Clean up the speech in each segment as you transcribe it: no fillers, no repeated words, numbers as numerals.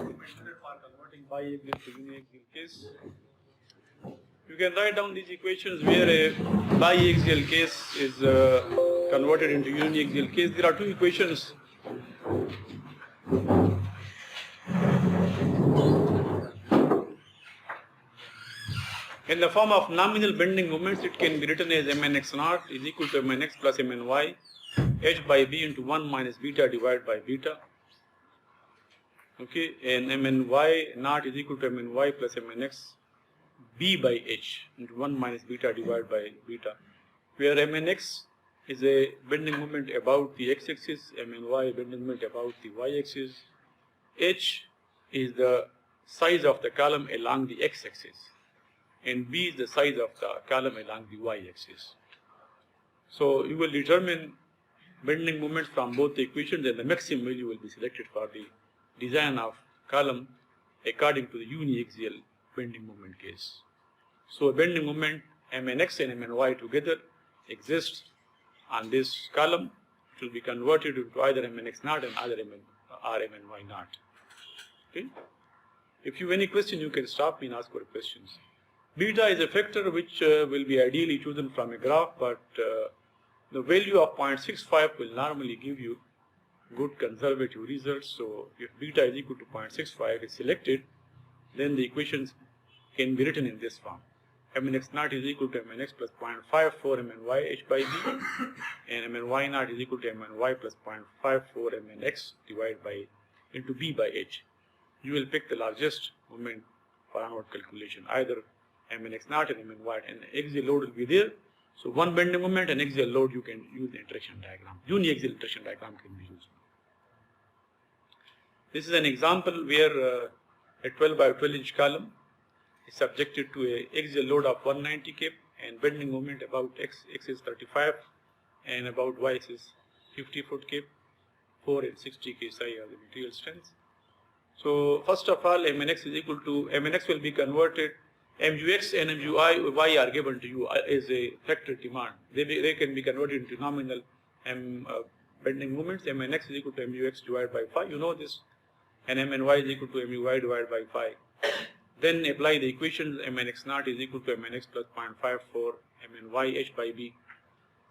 for converting biaxial to uniaxial case. You can write down these equations where a biaxial case is converted into uniaxial case. There are two equations. In the form of nominal bending moments, it can be written as mnx naught is equal to mnx plus mny h by b into 1 minus beta divided by beta. Okay, and mny naught is equal to mny plus mnx b by h into 1 minus beta divided by beta, where mnx is a bending moment about the x-axis, mny bending moment about the y-axis, h is the size of the column along the x-axis, and b is the size of the column along the y-axis. So you will determine bending moments from both the equations, and the maximum value will be selected for the design of column according to the uniaxial bending moment case. So a bending moment mnx and mny together exist on this column. It will be converted into either mnx naught and either mny naught. Okay. If you have any question, you can stop me and ask for questions. Beta is a factor which will be ideally chosen from a graph, but the value of 0.65 will normally give you good conservative results. So if beta is equal to 0.65 is selected, then the equations can be written in this form. mnx naught is equal to mnx plus 0.54 mny h by b, and mny naught is equal to mny plus 0.54 mnx divided by into b by h. You will pick the largest moment for onward calculation, either mnx naught and mny, and axial load will be there. So one bending moment and axial load, you can use the interaction diagram. Uniaxial interaction diagram can be used. This is an example where a 12 by 12 inch column is subjected to a axial load of 190 kP and bending moment about x is 35 and about y is 50 foot kP. 4 and 60 kSi are the material strengths. So first of all, mnx is equal to, mnx will be converted, mux and mui are given to you as a factor demand. They can be converted into nominal bending moments. Mnx is equal to mux divided by phi, you know this, and mny is equal to muy divided by phi. Then apply the equations. Mnx naught is equal to mnx plus 0.54 mny h by b.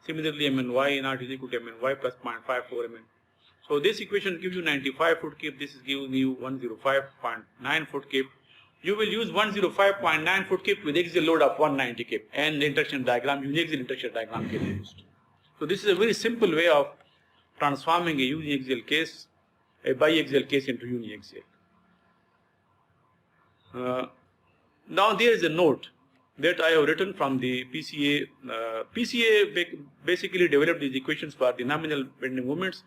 Similarly, mny naught is equal to mny plus 0.54 mn. So this equation gives you 95 foot kip. This is giving you 105.9 foot kip. You will use 105.9 foot kip with axial load of 190 kip, and the interaction diagram, uniaxial interaction diagram can be used. So this is a very simple way of transforming a uniaxial case, a biaxial case into uniaxial. Now there is a note that I have written from the PCA. PCA basically developed these equations for the nominal bending moments,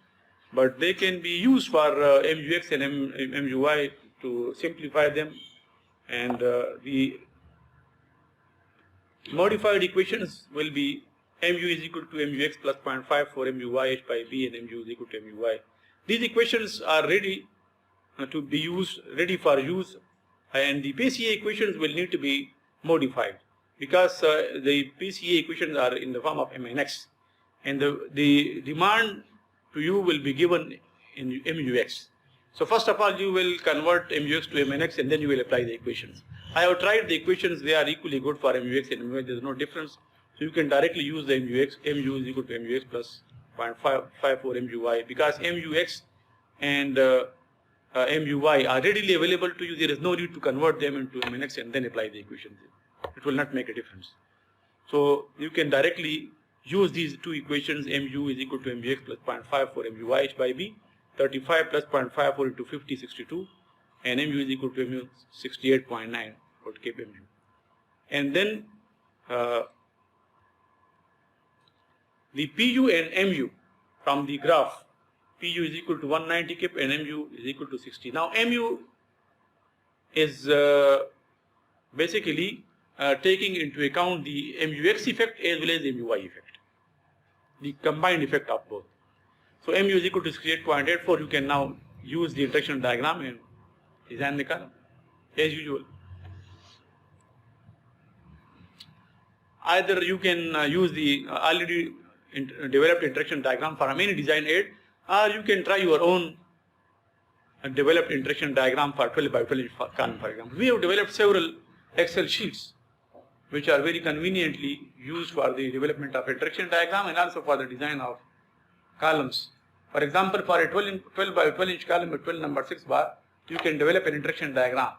but they can be used for mux and mui to simplify them. And the modified equations will be mu is equal to mux plus 0.54 muy h by b, and mu is equal to muy. These equations are ready to be used, ready for use, and the PCA equations will need to be modified because the PCA equations are in the form of mnx, and the demand to you will be given in mux. So first of all, you will convert mux to mnx, and then you will apply the equations. I have tried the equations; they are equally good for mux and mui. There is no difference. So you can directly use the mux. Mu is equal to mux plus 0.54 mui, because mux and mui are readily available to you. There is no need to convert them into mnx and then apply the equations. It will not make a difference. So you can directly use these two equations. Mu is equal to mux plus 0.54 muy h by b. 35 plus 0.54 into 50, 62, and mu is equal to mu 68.9 for kp mu. And then the pu and mu from the graph, pu is equal to 190 kp and mu is equal to 60. Now mu is basically taking into account the mux effect as well as the mui effect, the combined effect of both. So mu is equal to 68.84. You can now use the interaction diagram and design the column as usual. Either you can use the already developed interaction diagram from any design aid, or you can try your own developed interaction diagram for 12 by 12 inch column, for example. We have developed several Excel sheets which are very conveniently used for the development of interaction diagram and also for the design of columns. For example, for a 12 by 12 inch column with 12 number 6 bar, you can develop an interaction diagram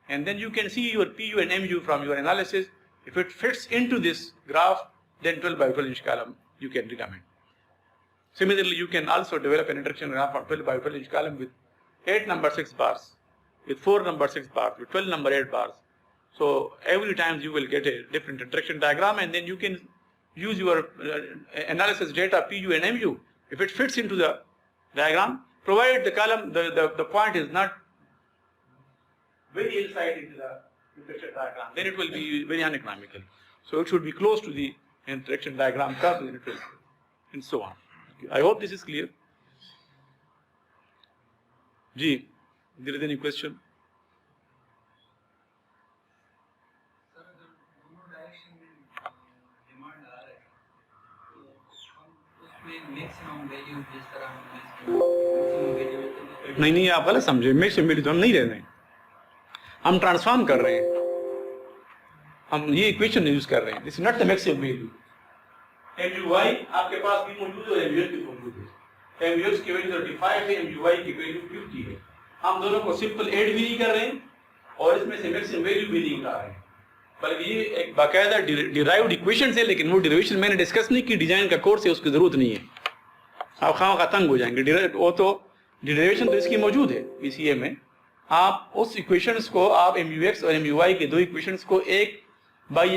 and then you can see your PU and MU from your analysis. If it fits into this graph, then 12 by 12 inch column you can recommend. Similarly, you can also develop an interaction graph for 12 by 12 inch column with 8 number 6 bars, with 4 number 6 bars, with 12 number 8 bars. So every time you will get a different interaction diagram and then you can use your analysis data PU and MU. If it fits into the diagram, provided the column, the point is not very inside into the interaction diagram, then it will be very uneconomical. So it should be close to the interaction diagram curve and so on. I hope this is clear. Ji, there is any question? नहीं आप गलत समझे, maximum value तो हम नहीं ले रहे हैं, हम ट्रांसफॉर्म कर रहे हैं, हम ये इक्वेशन यूज कर रहे हैं. This is not the maximum value. MUy आपके पास भी मौजूद है, MUx भी मौजूद है. MUx की वैल्यू 35 है, MUy की वैल्यू 50 है. हम दोनों को सिंपल ऐड भी नहीं कर रहे हैं और इसमें से मैक्सिमम वैल्यू भी नहीं निकाल रहे हैं, बल्कि ये एक बाकायदा डिराइव्ड इक्वेशन है. लेकिन वो डिराइवेशन मैंने डिस्कस नहीं की, डिजाइन का कोर्स है, उसकी जरूरत नहीं है, आप खामा तंग हो जाएंगे. वो तो डिराइवेशन तो इसकी मौजूद है PCA में. आप उस इक्वेशंस को, आप MUx और MUy के दो इक्वेशंस को एक बाई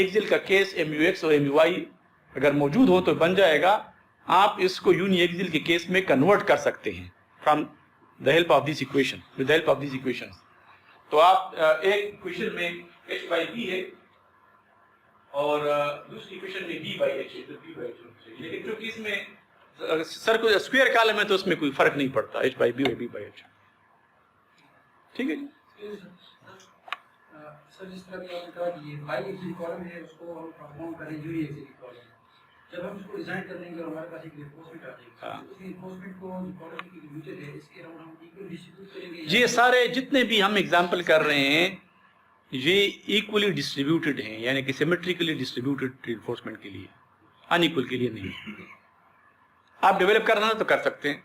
एक्सियल का केस MUx और MUy अगर मौजूद हो तो बन जाएगा. आप इसको यूनी एक्सियल के केस में कन्वर्ट कर सकते हैं from the help of this equation, with the help of this equations. तो आप एक इक्वेशन में h बाई b है और दूसरी इक्वेशन में b बाई h है, तो b बाई h. लेकिन क्योंकि इसमें सर्कुलर स्क्वायर कॉलम है तो उसमें कोई फर्क नहीं पड़ता, h बाई b और b बाई h. ठीक है जी. सर जिस तरह की आपने कहा कि ये बाई एक्सियल कॉलम है, उसको हम ट्रांसफॉर्म करें यूनी एक्सियल कॉलम. जब हम इसको डिजाइन कर लेंगे और हमारे पास एक रिइंफोर्समेंट आ जाएगी, उस रिइंफोर्समेंट को जो कॉलम की लिमिटेड है इसके अराउंड हम इक्वल डिस्ट्रीब्यूट करेंगे. ये सारे जितने भी हम एग्जांपल कर रहे हैं ये इक्वली डिस्ट्रीब्यूटेड हैं, यानी कि सिमेट्रिकली डिस्ट्रीब्यूटेड रिइंफोर्समेंट के लिए, अनइक्वल के लिए नहीं. आप डेवलप करना तो कर सकते हैं.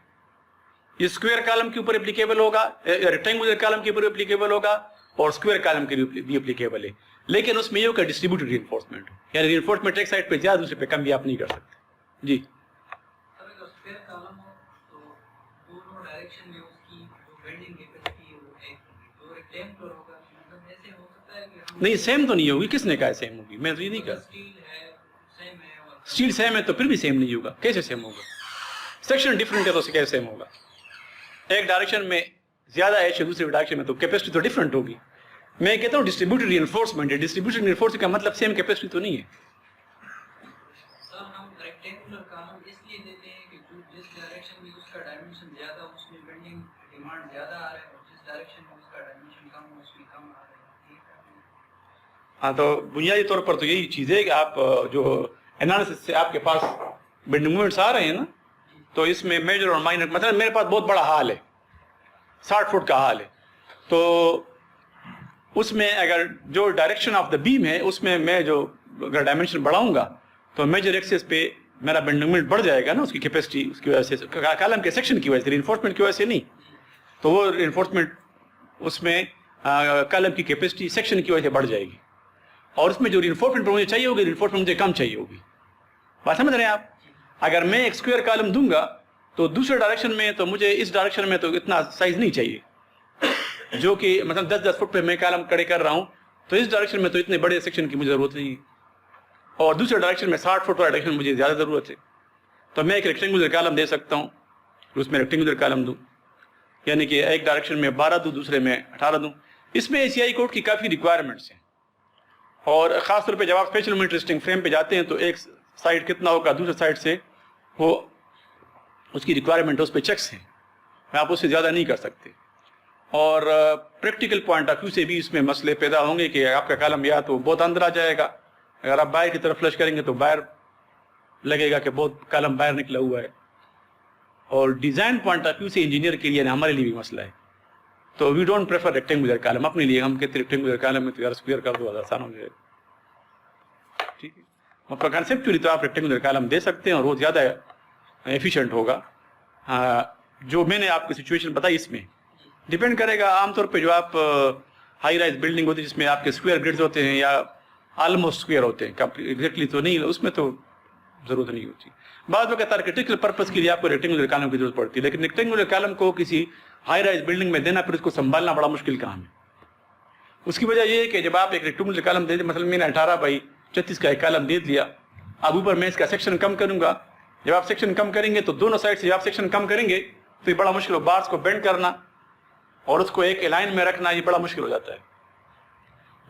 ये स्क्वायर कॉलम के ऊपर एप्लीकेबल होगा, रेक्टेंगुलर कॉलम के ऊपर एप्लीकेबल होगा और स्क्वायर कॉलम के भी एप्लीकेबल है. लेकिन उसमें ये होगा डिस्ट्रीब्यूटेड रिइंफोर्समेंट, यानी रिइंफोर्समेंट एक साइड पे ज्यादा दूसरे पे कम भी आप नहीं कर सकते. जी अगर स्क्वायर कॉलम हो तो दोनों डायरेक्शन में उसकी जो बेंडिंग कैपेसिटी है वो एक होगी, तो रेक्टेंगुलर होगा. मतलब ऐसे हो सकता है कि हम नहीं, सेम तो नहीं होगी. किसने कहा सेम होगी? मैं तो ये नहीं कहा. स्टील है सेम है और स्टील सेम है तो फिर भी सेम नहीं होगा. कैसे सेम होगा? सेक्शन डिफरेंट है तो कैसे सेम होगा? एक डायरेक्शन में ज्यादा है, दूसरे डायरेक्शन में तो कैपेसिटी तो डिफरेंट होगी. मैं कहता हूँ डिस्ट्रीब्यूटेड रिइंफोर्समेंट है. डिस्ट्रीब्यूटेड रिइंफोर्समेंट का मतलब सेम कैपेसिटी तो नहीं है. सर हम रेक्टेंगुलर कॉलम इसलिए देते हैं कि जिस डायरेक्शन में उसका डायमेंशन ज्यादा उसमें बेंडिंग डिमांड ज्यादा आ रहा है और जिस डायरेक्शन में उसका डायमेंशन कम है उसमें कम आ रहा है. हाँ, तो बुनियादी तौर पर तो यही चीज़ है कि आप जो एनालिसिस से आपके पास बेंडिंग मूवमेंट्स आ रहे हैं ना, तो इसमें मेजर और माइनर, मतलब मेरे पास बहुत बड़ा हाल है, 60 फुट का हाल है, तो उसमें अगर जो डायरेक्शन ऑफ द बीम है उसमें मैं जो अगर डायमेंशन बढ़ाऊंगा तो मेजर एक्सिस पे मेरा बेंडिंग मोमेंट बढ़ जाएगा ना, उसकी कैपेसिटी, उसकी वजह से, कॉलम के सेक्शन की वजह से, रिइंफोर्समेंट की वजह से नहीं. तो वो रिइंफोर्समेंट उसमें कॉलम की कैपेसिटी सेक्शन की वजह से बढ़ जाएगी और उसमें जो रिइंफोर्समेंट मुझे चाहिए होगी, रिइंफोर्समेंट मुझे कम चाहिए होगी. बात समझ रहे हैं आप? अगर मैं एक स्क्वायर कॉलम दूंगा तो दूसरे डायरेक्शन में तो मुझे इस डायरेक्शन में तो इतना साइज नहीं चाहिए, जो कि मतलब 10-10 फुट पे मैं कॉलम खड़े कर रहा हूँ, तो इस डायरेक्शन में तो इतने बड़े सेक्शन की मुझे ज़रूरत नहीं, और दूसरे डायरेक्शन में 60 फुट वाला डायरेक्शन मुझे ज़्यादा ज़रूरत है. तो मैं एक रेक्टेंगुलर कॉलम दे सकता हूँ, उसमें रेक्टेंगुलर कॉलम दूँ, यानी कि एक डायरेक्शन में 12 दूँ, दूसरे में 18 दूँ. इसमें ACI कोड की काफ़ी रिक्वायरमेंट्स हैं और ख़ास तौर पर जब आप स्पेशल यूनिट टेस्टिंग फ्रेम पे जाते हैं तो एक साइड कितना होगा, दूसरे साइड से वो उसकी रिक्वायरमेंट, उस पर चेक्स हैं, आप उससे ज़्यादा नहीं कर सकते. और प्रैक्टिकल पॉइंट ऑफ व्यू से भी इसमें मसले पैदा होंगे कि आपका कॉलम या तो बहुत अंदर आ जाएगा, अगर आप बाहर की तरफ फ्लश करेंगे तो बाहर लगेगा कि बहुत कॉलम बाहर निकला हुआ है, اور ڈیزائن پوائنٹ آف ویو سے انجینئر کے لیے ہمارے لیے بھی مسئلہ ہے. تو we don't prefer rectangular column. اپنے لیے ہم کہتے ہیں ریکٹینگولر کالم میں تو یار اسکوئر کر دو آسان ہو جائے. ٹھیک ہے, آپ کنسیپچولی تو آپ ریکٹینگولر کالم دے سکتے ہیں اور وہ زیادہ ایفیشینٹ ہوگا. جو میں نے آپ کو سچویشن بتائی اس میں ڈپینڈ کرے گا. عام طور پہ جو آپ ہائی رائز بلڈنگ ہوتی ہے جس میں آپ کے اسکوئر گریڈز ہوتے ہیں یا آلموسٹ اسکوئر ہوتے ہیں, ایگزیکٹلی تو نہیں, اس میں تو ضرورت نہیں ہوتی. بعض وقت آرکیٹیکچرل پرپز کے لیے آپ کو ریکٹینگولر کالم کی ضرورت پڑتی ہے, لیکن ریکٹینگولر کالم کو کسی ہائی رائز بلڈنگ میں دینا پھر اس کو سنبھالنا بڑا مشکل کام ہے. اس کی وجہ یہ ہے کہ جب آپ ایک ریکٹینگولر کالم دے دیں, مثلا میں نے 18x36 کا ایک کالم دے دیا, اب اوپر میں اس کا سیکشن کم کروں گا. جب آپ سیکشن کم کریں گے تو دونوں سائڈ سے جب آپ سیکشن کم کریں گے تو یہ بڑا مشکل ہو, بارس کو بینڈ کرنا اور اس کو ایک لائن میں رکھنا یہ بڑا مشکل ہو جاتا ہے.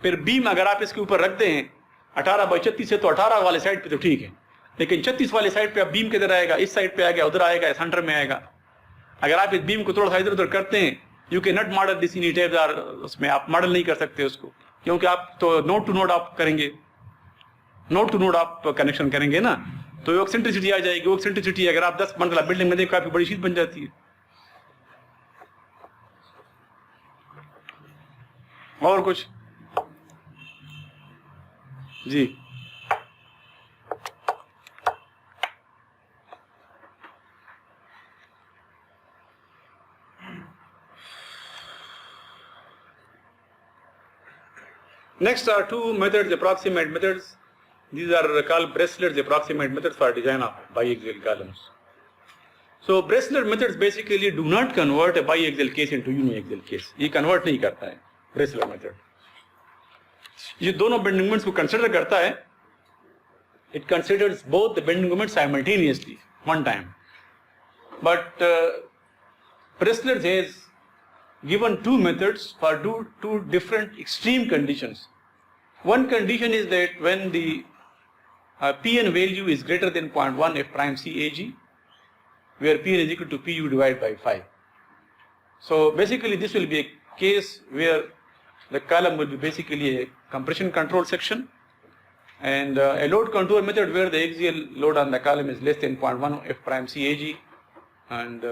پھر بیم اگر آپ اس کے اوپر رکھتے ہیں 18x36 سے تو 18 والے سائڈ پہ تو ٹھیک ہے, لیکن 36 والے سائڈ پہ اب بیم کدھر آئے گا, اس سائڈ پہ آ گیا, ادھر آئے گا, سینٹر میں آئے گا. اگر آپ اس بیم کو تھوڑا سا ادھر ادھر کرتے ہیں you key nut model this any tapes are, اس میں آپ ماڈل نہیں کر سکتے اس کو, کیونکہ آپ تو نوڈ ٹو نوڈ آپ کریں گے, نوڈ ٹو نوڈ آپ کنیکشن کریں گے نا, تو وہ ایکسنٹریسٹی آ جائے گی. وہ ایکسنٹریسٹی اگر آپ 10 منزلہ بلڈنگ میں دیکھو کافی بڑی چیز بن جاتی ہے. اور کچھ جی next are two methods, approximate methods. These are called Bressler's approximate methods for design of biaxial columns. So Bressler methods basically do not convert a biaxial case into uniaxial case. یہ convert نہیں کرتا ہے Bressler method. یہ دونوں bending moments کو consider کرتا ہے. It considers both the bending moments simultaneously, one time. But Bressler has given two methods for two different extreme conditions. One condition is that when the Pn value is greater than 0.1 f prime c ag, where Pn is equal to Pu divided by phi. So basically this will be a case where the column will be basically a compression control section, and a load contour method where the axial load on the column is less than 0.1 f prime c ag, and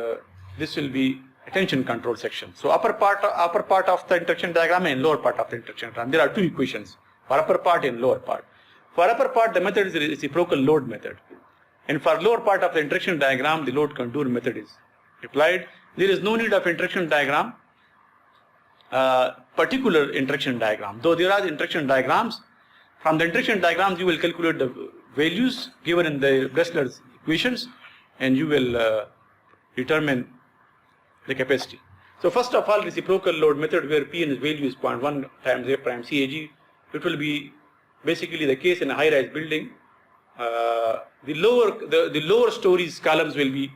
this will be a tension control section. So upper part of the interaction diagram and lower part of the interaction diagram. There are two equations for upper part and lower part. For upper part the method is a reciprocal load method, and for lower part of the interaction diagram the load contour method is applied. There is no need of interaction diagram, particular interaction diagram, though there are interaction diagrams. From the interaction diagrams you will calculate the values given in the Bressler's equations, and you will determine the capacity. So first of all, reciprocal load method where Pn value is 0.1 times f prime c ag, it will be basically the case in a high rise building. The lower stories columns will be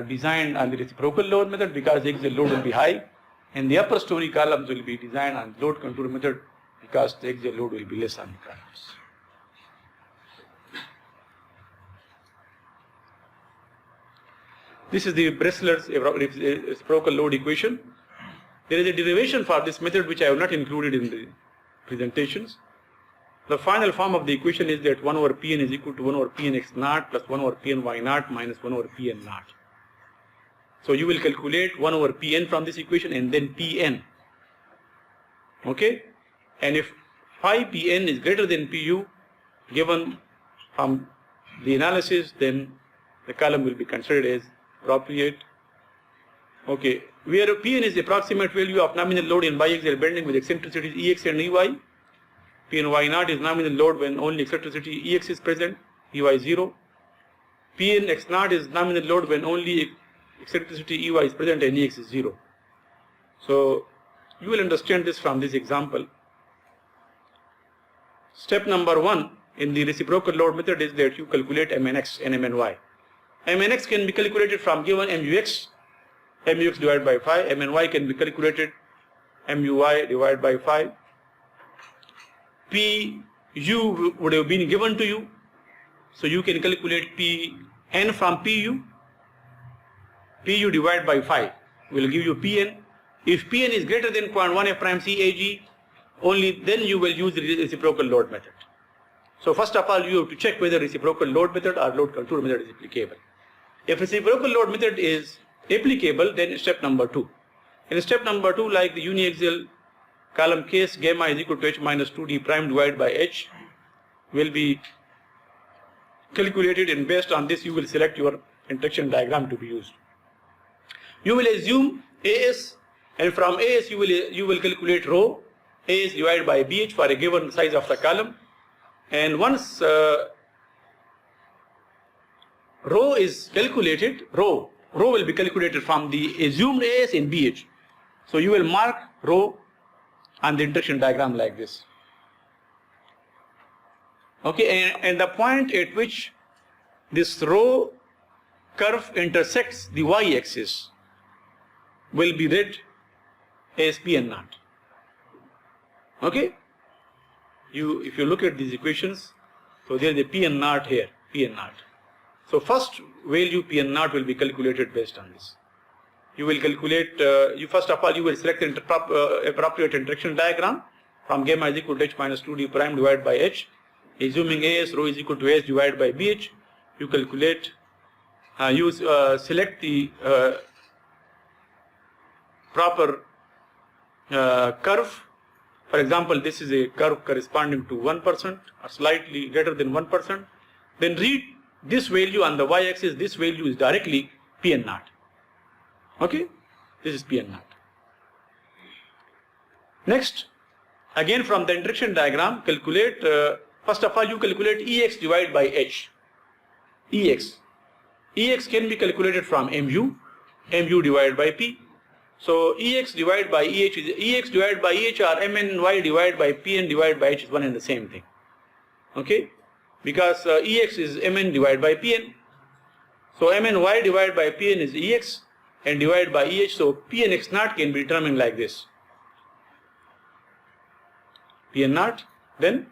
designed on the reciprocal load method because the axial load will be high, and the upper story columns will be designed on load contour method because the axial load will be less on the columns. This is the Bressler's reciprocal load equation. There is a derivation for this method which I have not included in the presentations. The final form of the equation is that 1 over Pn is equal to 1 over Pn x naught plus 1 over Pn y naught minus 1 over Pn naught. So you will calculate 1 over Pn from this equation and then Pn. Okay? And if phi Pn is greater than Pu given from the analysis, then the column will be considered as appropriate. Okay, where Pn is the approximate value of nominal load in biaxial bending with eccentricities Ex and Ey. Pn y naught is nominal load when only eccentricity Ex is present, Ey is 0. Pn x naught is nominal load when only eccentricity Ey is present and Ex is 0. So you will understand this from this example. Step number 1 in the reciprocal load method is that you calculate Mnx and Mny. Mnx can be calculated from given Mux divided by phi. Mny can be calculated Muy divided by phi. Pu would have been given to you, so you can calculate Pn from Pu. Pu divided by phi will give you Pn. If Pn is greater than 0.1 f prime c ag, only then you will use the reciprocal load method. So first of all you have to check whether reciprocal load method or load contour method is applicable. If reciprocal load method is applicable, then step number 2. In step number 2, like the uniaxial column case, gamma is equal to h minus 2d prime divided by h will be calculated, and based on this you will select your interaction diagram to be used. You will assume AS, and from AS you will calculate rho AS divided by BH for a given size of the column, and once rho is calculated, rho will be calculated from the assumed AS in BH. So you will mark rho on the interaction diagram like this. Okay, and the point at which this rho curve intersects the y-axis will be read as P n naught. Okay, if you look at these equations, so there is a P n naught here, P n naught. So first value P n naught will be calculated based on this. You will calculate, first of all you will select the appropriate interaction diagram from gamma is equal to h minus 2d prime divided by h. Assuming AS rho is equal to S divided by BH, you calculate, select the proper curve. For example, this is a curve corresponding to 1% or slightly greater than 1%. Then read this value on the y-axis. This value is directly P n naught. Okay, this is P n naught. Next, again from the interaction diagram, calculate. First of all, you calculate Ex divided by H. Ex can be calculated from mu divided by P. So Ex divided by EH is Ex divided by EH, or Mny divided by Pn divided by H is one and the same thing. Okay, because Ex is Mn divided by Pn. So Mny divided by Pn is Ex and divided by EH. So Pnx naught can be determined like this. Pn naught, then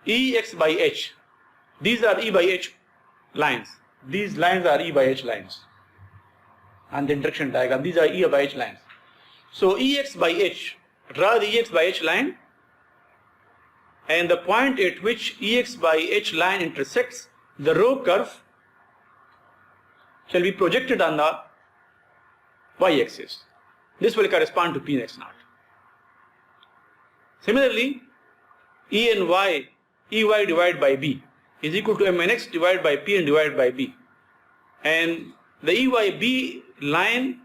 Ex by H. These are E by H lines. These lines are E by H lines. And the interaction diagram, these are E by H lines. So Ex by H, draw the Ex by H line, and the point at which Ex by H line intersects the rho curve shall be projected on the y-axis. This will correspond to Pnx naught. Similarly, Ey divided by B is equal to Mnx divided by Pn divided by B, and the EYB line,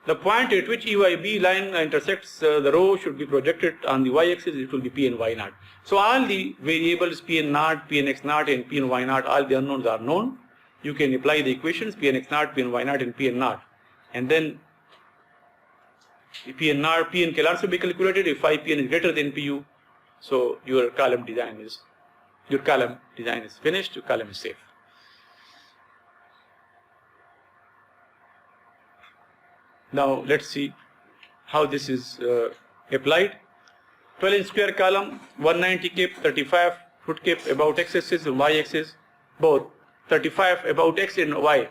the point at which EYB line intersects the rho should be projected on the y-axis. It will be P and Y naught. So all the variables Pn naught, Pnx naught and Pn Y naught, all the unknowns are known. You can apply the equations Pnx naught, Pn Y naught and Pn naught, and then Pn naught, Pn can also be calculated if phi Pn is greater than Pu. So your column design is finished, your column is safe. Now let's see how this is applied. 12-inch square column, 190 kip, 35 foot kip about x-axis and y-axis, both 35 about x and y.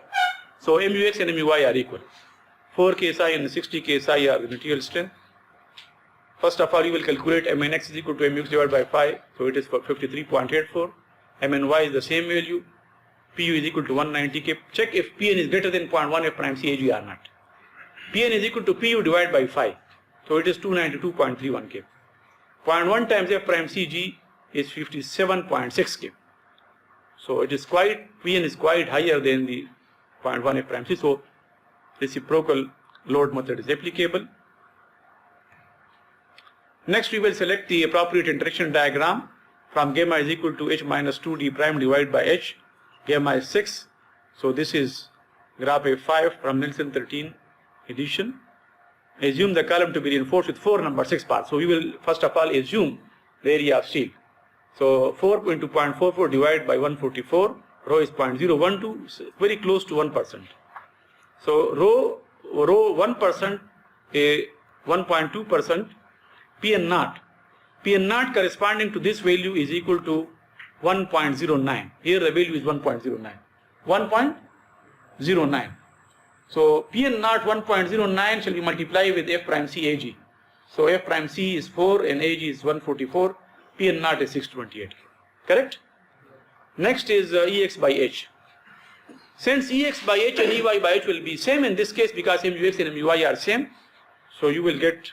So MUX and MUY are equal. 4 KSI and 60 KSI are the material strength. First of all, you will calculate Mnx is equal to Mux divided by phi, so it is for 53.84. Mny is the same value. Pu is equal to 190 kip. Check if Pn is greater than 0.1 F prime CAG or not. Pn is equal to Pu divided by phi, so it is 292.31 kip. 0.1 times F prime CG is 57.6 kip. So it is Pn is quite higher than the 0.1 F prime C. So reciprocal load method is applicable. Next we will select the appropriate interaction diagram from gamma is equal to h minus 2d prime divided by h. Gamma is 6. So this is graph A5 from Nielsen 13 edition. Assume the column to be reinforced with 4 number 6 parts. So we will first of all assume the area of steel. So 4 into 0.44 divided by 144, rho is 0.012, so very close to 1%. So rho 1%, a 1.2%, Pn naught corresponding to this value is equal to 1.09. Here the value is 1.09. 1.09. So Pn naught 1.09 shall be multiplied with F prime C Ag. So F prime C is 4 and Ag is 144. Pn naught is 628. Correct? Next is Ex by H. Since Ex by H and Ey by H will be same in this case because Mux and Muy are same, so you will get,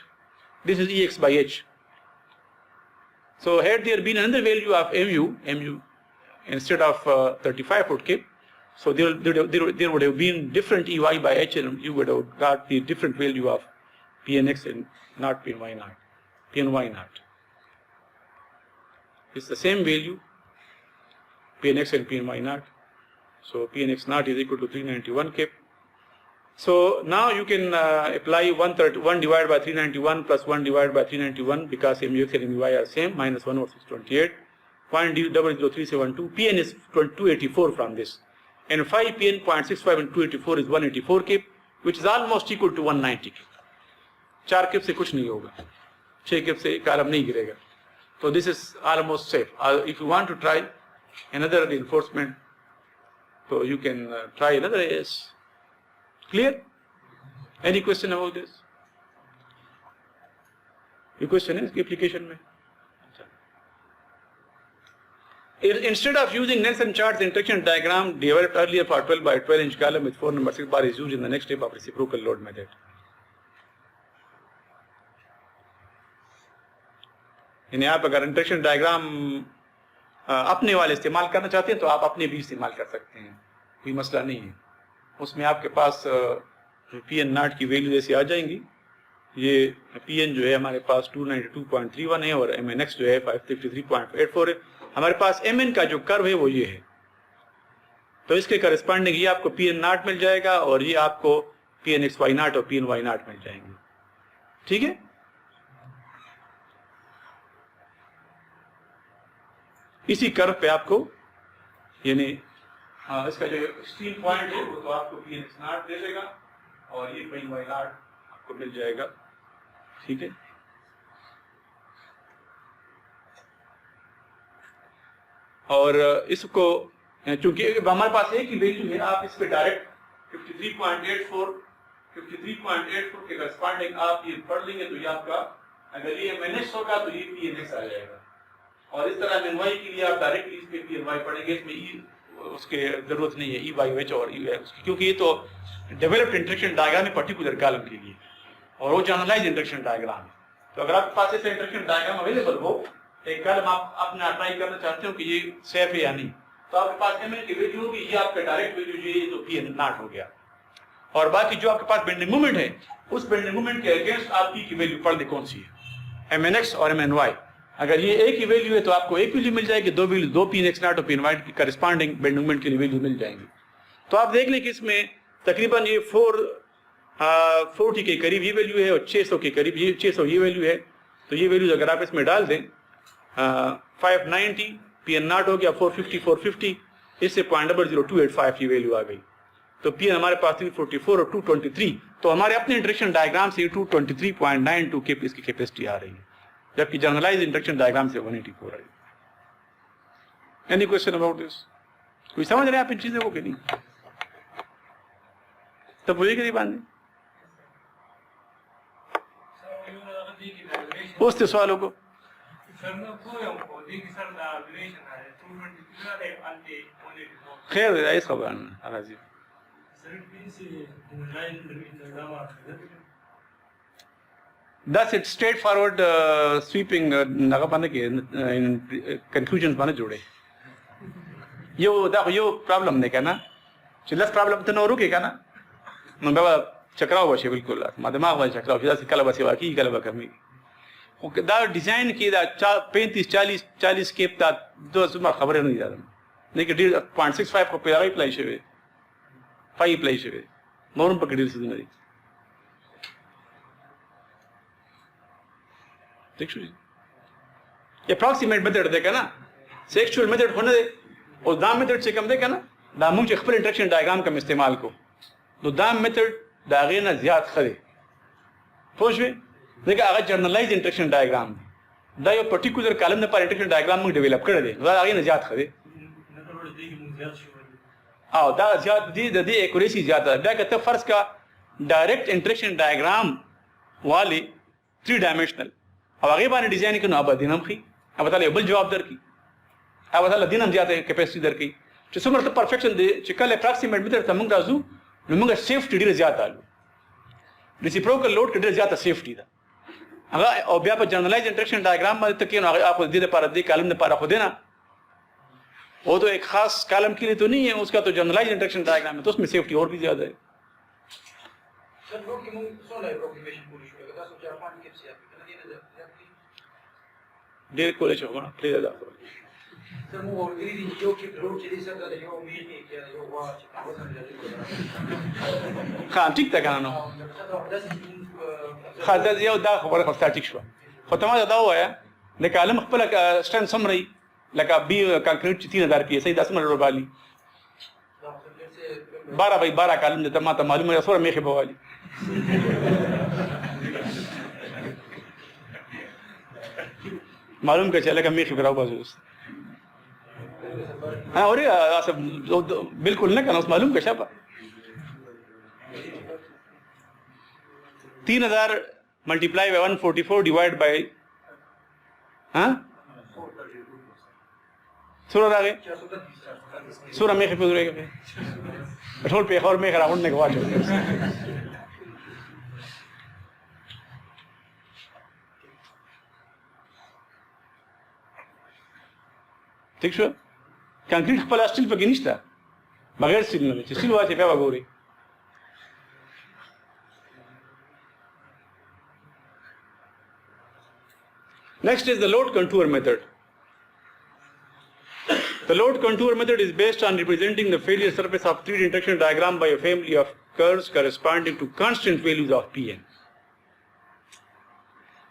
this is Ex by H. So had there been another value of Mu instead of 35 would keep, so there would have been different Ey by H and you would have got the different value of Pnx and not Pny not, Pny not. It's the same value, Pnx and Pny not. So Pnx naught is equal to 391 kip. So now you can apply 1 divided by 391 plus 1 divided by 391 because Mux and Muy are same, minus 1 over 628. 0.00372. Pn is 284 from this. And 5 Pn 0.65 and 284 is 184 kip, which is almost equal to 190 kip. 4 kip se kuch nahi hoga. 6 kip se column nahi girega. So this is almost safe. If you want to try another reinforcement, so you can try another AS. Clear? Any question about this? The question is application mein. Instead of using Nelson charts, the interaction diagram developed earlier for 12 by 12 inch column with 4 number 6 bar is used in the next step of reciprocal load method. यानी आप अगर interaction diagram अपने वाले इस्तेमाल करना चाहते हैं तो आप अपने भी इस्तेमाल कर सकते हैं, कोई मसला नहीं है. उसमें आपके पास पी एन नाट की वैल्यू जैसे आ जाएंगी. ये पी एन जो है हमारे पास 292.31 है और एम एन एक्स जो है 553.84 है. हमारे पास एम एन का जो कर्व है वो ये है, तो इसके करस्पॉन्डिंग ये आपको पी एन नाट मिल जाएगा और ये आपको पी एन एक्स वाई नाट और पी एन वाई नाट मिल जाएंगे. ठीक है. इसी कर्व पे आपको यानी इसका जो स्टील पॉइंट है वो तो आपको पी एन एक्स नाट दे देगा और ये पी वाई नाट आपको मिल जाएगा. ठीक है. और इसको चूंकि हमारे पास एक ही वैल्यू है, आप इस पे डायरेक्ट 53.84 के करस्पॉन्डिंग आप ये पढ़ लेंगे तो ये आपका, अगर ये एमएनएक्स होगा तो ये पीएनएक्स आ जाएगा. और इस तरह एमएनवाई के लिए आप डायरेक्टली इस पे पीएनवाई पढ़ेंगे, इसमें ई उसके जरूरत नहीं है ई वाई एच और ई एक्स, क्योंकि ये तो डेवलप्ड इंटरेक्शन डायग्राम है पर्टिकुलर कॉलम के लिए और वो जनरलाइज इंटरेक्शन डायग्राम है. तो अगर आपके पास ऐसा इंटरेक्शन डायग्राम अवेलेबल हो, एक कॉलम आप अपना ट्राई करना चाहते हो कि ये सेफ है या नहीं, तो आपके पास एमएन की वैल्यू होगी, ये आपका डायरेक्ट वैल्यू ये तो पी एन नाट हो गया. और बाकी जो आपके पास बेंडिंग मोमेंट है उस बेंडिंग मोमेंट के अगेंस्ट आप पी की वैल्यू पढ़ दे कौन सी है, एमएनएक्स और एमएनवाई. अगर ये एक ही वैल्यू है तो आपको एक वैल्यू मिल जाएगी, दो वैल्यू दो पी एन एक्स नाट और पी एन वाई की करस्पॉन्डिंग बेंडिंग मोमेंट के लिए वैल्यू मिल जाएंगी. तो आप देख लें कि इसमें तकरीबन ये 440 के करीब ये वैल्यू है और 600 के करीब ये 600 ये वैल्यू है. तो ये वैल्यूज अगर आप इसमें डाल दें 590 पी एन नाट हो गया 450 इससे 0.00285 की वैल्यू आ गई. तो पी एन हमारे पास 344 और 223, तो हमारे अपने इंटरेक्शन डायग्राम से 223.92 के इसकी कैपेसिटी आ रही है, जबकि जनरलाइज इंटरेक्शन डायग्राम से 184 I. Any question about this? कोई समझ रहे हैं आप इन चीजों को कि नहीं? तब वही करीब आने पूछते सवालों को. खैर ऐसा खबर राजी Thus it's straightforward sweeping naga pane ke conclusions bane jode. Yo problem नहीं कहना चिल्लस प्रॉब्लम तो नोरू के कहना मैं बाबा चक्राव बसे बिल्कुल मां दिमाग में चक्राव जैसे कल बसे बाकी कल बकमी दा डिजाइन की दा 35 40 के ता दो सुमा खबर नहीं ज्यादा लेकिन 0.65 को पे अप्लाई छवे 5 अप्लाई छवे मोरम पकड़ी से नहीं अप्रोक्सीमेट मेथड देखा ना सेक्सुअल मेथड होने दे और दाम मेथड से कम देखा ना दामों के खबर इंटरेक्शन डायग्राम का इस्तेमाल को तो दाम मेथड दागे ना ज्यादा खरे खोज में देखा अगर जर्नलाइज इंटरेक्शन डायग्राम दा यो पर्टिकुलर कॉलम ने पर इंटरेक्शन डायग्राम में डेवलप कर दे दा आगे ना ज्यादा खरे आओ दा ज्यादा दी एक्यूरेसी ज्यादा दा कहते फर्स्ट का डायरेक्ट इंटरेक्शन डायग्राम वाले 3 डायमेंशनल अब आगे बारे डिजाइन के ना अब दिन हम खी अब बता ले बल जवाब दर की هغه مثلا دینم زیاته کیپاسټي درکې چې څومره ته پرفیکشن دی چې کله اپراکسیمیټ میتھډ ته موږ راځو نو موږ سیفټي ډیره زیاته الو ریسیپروکل لوډ کې ډیره زیاته سیفټي ده هغه او بیا په جنرالایز انټریکشن ڈائیگرام باندې ته کې نو هغه اپ دې لپاره دې کالم لپاره خو دینا وہ تو ایک خاص کالم کے لیے تو نہیں ہے اس کا تو جنرلائز انٹریکشن ڈائیگرام ہے تو اس میں سیفٹی اور بھی زیادہ ہے ډېر کولای شو غواړم پرې ده ښه ټیک ده که نه نو ښه دا یو دا خبره خو ستا ټیک شوه خو ته ما دا ووایه د کالم خپله سټرنث څومره وي لکه بی کانکریټ چې 3000 P S E the څومره ډول Bali 12 by 12 column دی ته ما ته معلومه ده څومره میخې به والي معلوم که چې لکه میخې به راوباسو اوس اورې بالکل نه که نه اوس معلوم که شابه 3000 multiply by 144 divide by سوره راغی سوره میخې په ورېږي ټول پیښور میخ راغونډه کې واچو ٹھیک شو کانکریټ خپل سټیل پکې نشته بغیر سټیل نه چې سټیل واچي بیا وګوري Next is the load contour method. The load contour method is based on representing the failure surface of 3D interaction diagram by a family of curves corresponding to constant values of Pn.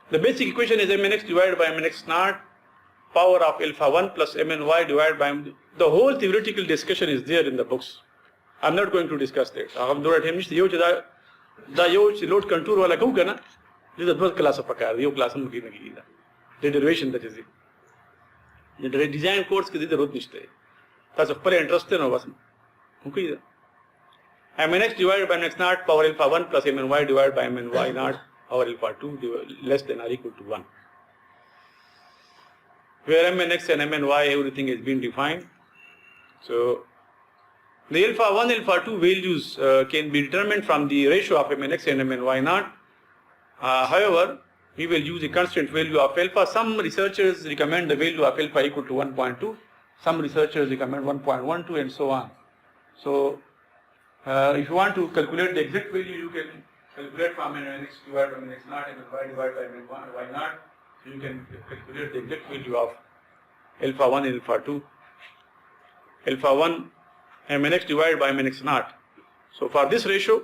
The basic equation is mnx divided by mnx naught power of alpha 1 plus mny divided by the whole theoretical discussion is there in the books. I'm not going to discuss that. I'm not going to load contour wala kau kana. This is the class of pakar. Yo class हम की नहीं किया. The derivation that is it. The design course के ضرورت नहीं है. ताकि पर interest है ना बस. ओके इधर. mnx divided by mnx naught power alpha 1 plus mny divided by mny naught power alpha 2 less than or equal to 1. Where mnx and mny everything has been defined. So the alpha 1 alpha 2 values can be determined from the ratio of mnx and mny naught. However, we will use a constant value of alpha. Some researchers recommend the value of alpha equal to 1.2. Some researchers recommend 1.12 and so on. So if you want to calculate the exact value, you can calculate from mnx divided by mnx naught and mny divided by mny naught. You can calculate the exact value of alpha 1 and alpha 2. Alpha 1 mnx divided by mnx naught. So for this ratio,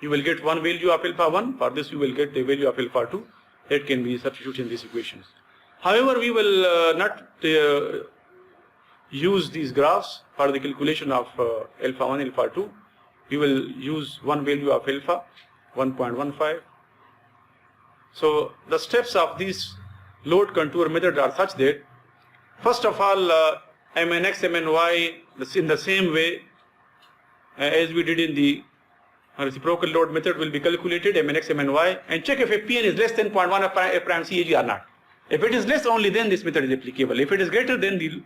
you will get one value of alpha 1. For this, you will get the value of alpha 2. That can be substituted in these equations. However, we will not use these graphs for the calculation of alpha 1, alpha 2. We will use one value of alpha, 1.15. So the steps of this load contour method are such that, first of all, mnx, mny in the same way as we did in the reciprocal load method will be calculated, mnx, mny, and check if Pn is less than 0.1 of prime CAG or not. If it is less, only then this method is applicable. If it is greater, then the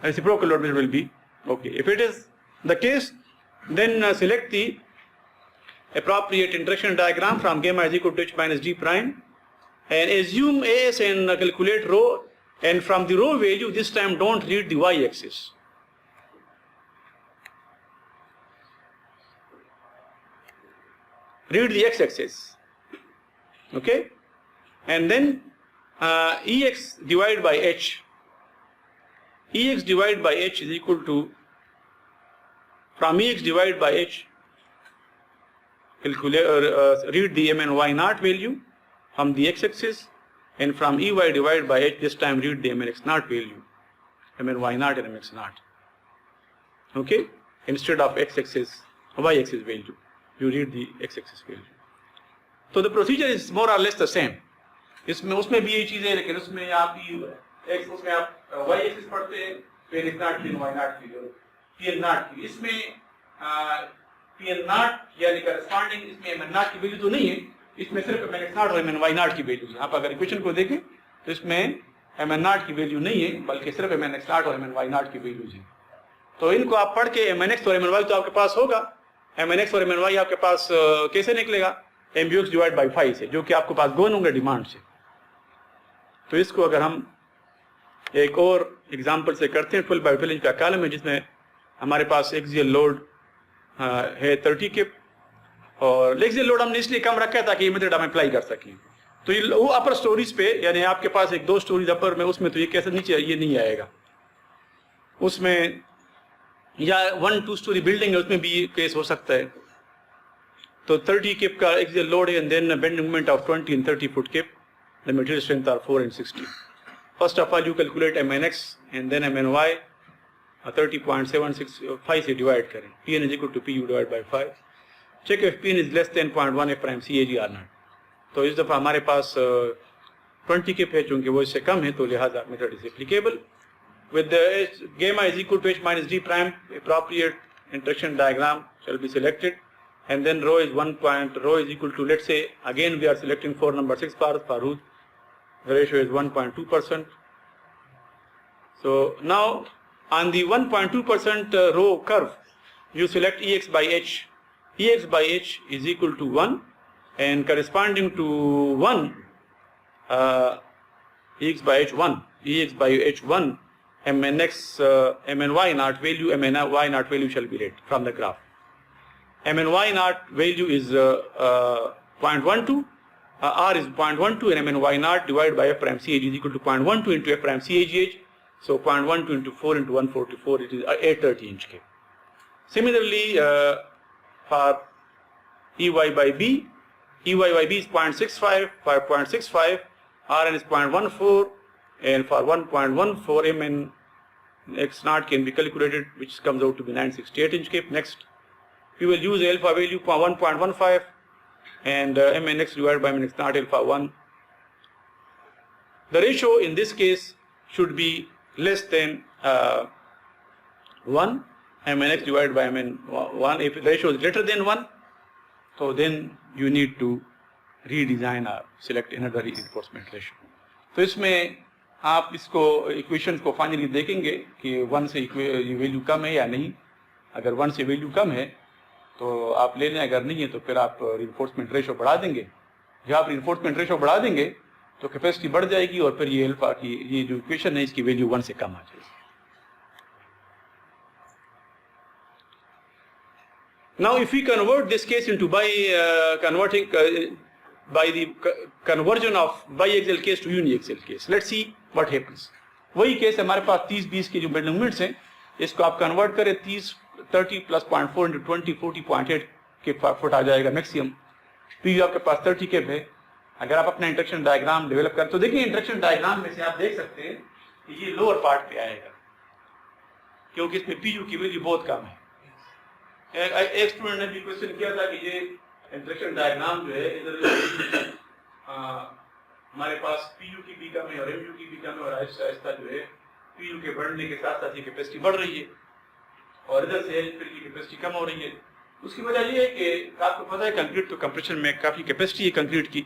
reciprocal load method will be okay. If it is the case, then select the appropriate interaction diagram from gamma is equal to h minus d prime and assume as and calculate rho, and from the rho value this time don't read the y-axis. Read the x-axis, okay, and then ex divided by h. Ex divided by h is equal to, from ex divided by h, calculate read the mny naught value from the x-axis, and from ey divided by h this time read the mnx naught value, mny naught and mx naught, okay, instead of x-axis, y-axis value. You read the x-axis value. So the procedure is more or less the same. इसमें उसमें भी यही चीज है, लेकिन उसमें आप x उसमें आप y-axis पढ़ते हैं, फिर x naught फिर y naught फिर pn naught की. इसमें pn naught यानी corresponding इसमें mn naught की वैल्यू तो नहीं है, इसमें सिर्फ mnx naught और mny naught की वैल्यू है. आप अगर इक्वेशन को देखें तो इसमें ایم این ناٹ کی ویلیو نہیں ہے بلکہ صرف ایم این ایکس ناٹ اور ایم این وائی ناٹ کی ویلیوز ہیں. تو ان کو آپ پڑھ کے ایم این ایکس اور ایم این وائی تو آپ کے پاس ہوگا. ایم این ایکس اور ایم این وائی آپ کے پاس کیسے نکلے گا؟ M B X divide by 5 سے، جو کہ آپ کے پاس گون ہوں گے ڈیمانڈ سے. تو اس کو اگر ہم ایک اور ایگزامپل سے کرتے ہیں، 12/12 انچ کا کالم ہے جس میں ہمارے پاس ایکزیل لوڈ ہے 30 کپ، اور ایکزیل لوڈ ہم نے اس لیے کم رکھا ہے تاکہ یہ میتھڈ ہم اپلائی کر سکیں. تو یہ وہ اپر سٹوریز پہ، یعنی آپ کے پاس ایک 2 سٹوریز اپر میں، اس میں تو یہ کیسے نیچے یہ نہیں آئے گا. اس میں یا 1-2 سٹوری بلڈنگ ہے اس میں بھی یہ کیس ہو سکتا ہے. تو 30 کپ کا ایکزیل لوڈ ہے، and then bending moment of 20 and 30 foot kip. The material strength are 4 and 60. First of all, you calculate MNX and then MNY. 30.765 سے ڈیوائڈ کریں. Pn is equal to Pu divided by 5. Check if Pn is less than 0.1 F prime CAG or not. تو اس دفعہ ہمارے پاس 20 cup ہے، چونکہ وہ اس سے کم ہے تو لہٰذا method is applicable. With the gamma is equal to H minus D prime, appropriate interaction diagram shall be selected. And then rho is equal to, let's say, again we are selecting for number 6 bars for whose the ratio is 1.2%. So now on the 1.2% rho curve, you select Ex by H. Ex by H is equal to 1, and corresponding to 1, Ex by H1, Ex by H1, MNX, MNY naught value, MNY naught value shall be read from the graph. MNY naught value is 0.12, R is 0.12, and MNY naught divided by F prime CAG is equal to 0.12 into F prime CAGH. So 0.12 into 4 into 144, it is 830 inch K. Similarly, for EY by B, EY by B is 0.65, 5.65, Rn is 0.14, and for 1.14 Mn X naught can be calculated, which comes out to be 968 inch K. Next, we will use alpha value 1.15 and Mnx divided by Mnx naught alpha 1. The ratio in this case should be less than 1, Mnx divided by Mn1. If the ratio is greater than 1, so then you need to redesign or select another reinforcement ratio. تو اس میں آپ اس کو equation کو finally دیکھیں گے کہ 1 سے یہ ویلیو کم ہے یا نہیں. اگر 1 سے ویلیو کم ہے تو آپ لے لیں، اگر نہیں ہے تو پھر آپ رینفورسمنٹ ریشو بڑھا دیں گے. جب آپ رینفورسمنٹ ریشو بڑھا دیں گے تو کیپیسٹی بڑھ جائے گی، اور پھر یہ الفا کی یہ جو ایکویشن ہے اس کی ویلیو 1 سے کم آ جائے گی. Now if we convert this case into by the conversion of biaxial case to uniaxial case, let's see what happens. وہی کیس ہمارے پاس 30-20 کے جو بینڈنگ مومنٹس ہیں، اس کو آپ کنورٹ کریں 30 plus 0.4 into 20, 40.8 کے فٹ آ جائے گا میکسیمم. پی آپ کے پاس 30 کیپ ہے. اگر آپ اپنا انٹریکشن ڈائیگرام ڈیولپ کریں تو دیکھیں انٹریکشن ڈائیگرام میں سے آپ دیکھ سکتے ہیں کہ یہ لوور پارٹ پہ آئے گا کیونکہ اس میں پی یو کی ویلیو بہت کم ہے. ایک اسٹوڈنٹ نے بھی کوشچن کیا تھا کہ یہ انٹریکشن ڈائیگرام جو ہے ادھر ہمارے پاس پی یو کی بھی کم ہے اور ایم یو کی بھی کم ہے، اور آہستہ آہستہ جو ہے پی یو کے بڑھنے کے ساتھ ساتھ یہ کیپیسٹی بڑھ رہی ہے اور ادھر سے پھر کی کیپیسٹی کم ہو رہی ہے. اس کی وجہ یہ ہے کہ آپ کو پتہ ہے کنکریٹ تو کمپریشن میں کافی کیپیسٹی ہے کنکریٹ کی.